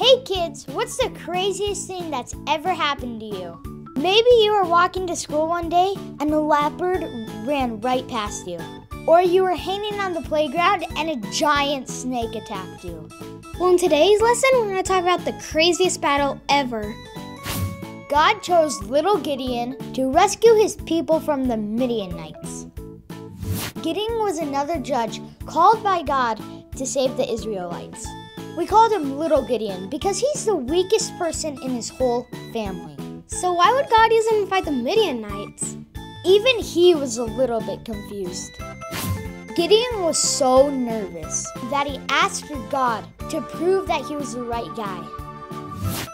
Hey kids, what's the craziest thing that's ever happened to you? Maybe you were walking to school one day and a leopard ran right past you. Or you were hanging on the playground and a giant snake attacked you. Well, in today's lesson, we're going to talk about the craziest battle ever. God chose little Gideon to rescue his people from the Midianites. Gideon was another judge called by God to save the Israelites. We called him Little Gideon because he's the weakest person in his whole family. So why would God use him to fight the Midianites? Even he was a little bit confused. Gideon was so nervous that he asked God to prove that he was the right guy.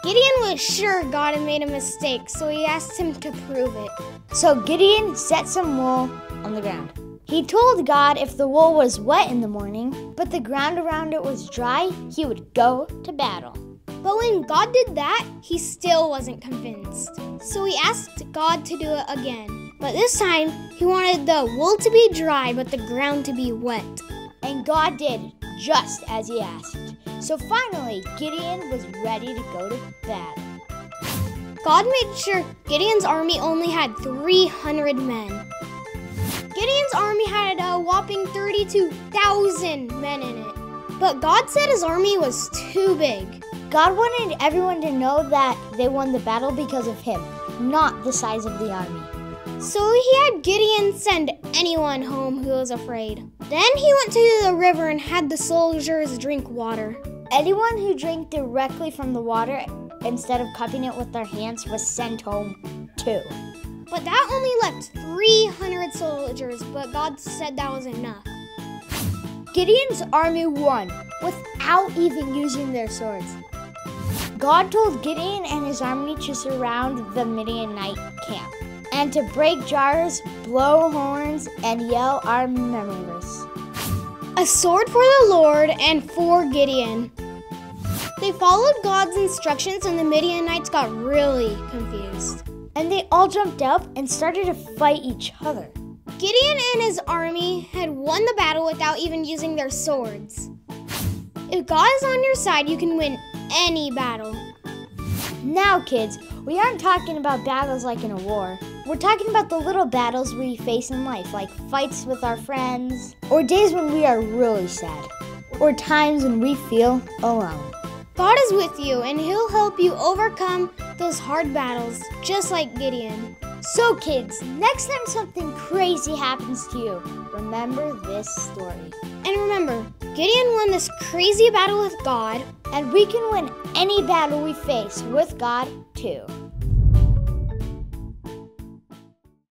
Gideon was sure God had made a mistake, so he asked him to prove it. So Gideon set some wool on the ground. He told God if the wool was wet in the morning, but the ground around it was dry, he would go to battle. But when God did that, he still wasn't convinced. So he asked God to do it again. But this time, he wanted the wool to be dry, but the ground to be wet. And God did just as he asked. So finally, Gideon was ready to go to battle. God made sure Gideon's army only had 300 men. Gideon's army had a whopping 32,000 men in it. But God said his army was too big. God wanted everyone to know that they won the battle because of him, not the size of the army. So he had Gideon send anyone home who was afraid. Then he went to the river and had the soldiers drink water. Anyone who drank directly from the water instead of cupping it with their hands was sent home too. But that only left 300 soldiers, but God said that was enough. Gideon's army won without even using their swords. God told Gideon and his army to surround the Midianite camp and to break jars, blow horns, and yell our memory verse. A sword for the Lord and for Gideon. They followed God's instructions and the Midianites got really confused. And they all jumped up and started to fight each other. Gideon and his army had won the battle without even using their swords. If God is on your side, you can win any battle. Now, kids, we aren't talking about battles like in a war. We're talking about the little battles we face in life, like fights with our friends, or days when we are really sad, or times when we feel alone. God is with you, and He'll help you overcome those hard battles, just like Gideon. So, kids, next time something crazy happens to you, remember this story. And remember, Gideon won this crazy battle with God, and we can win any battle we face with God, too.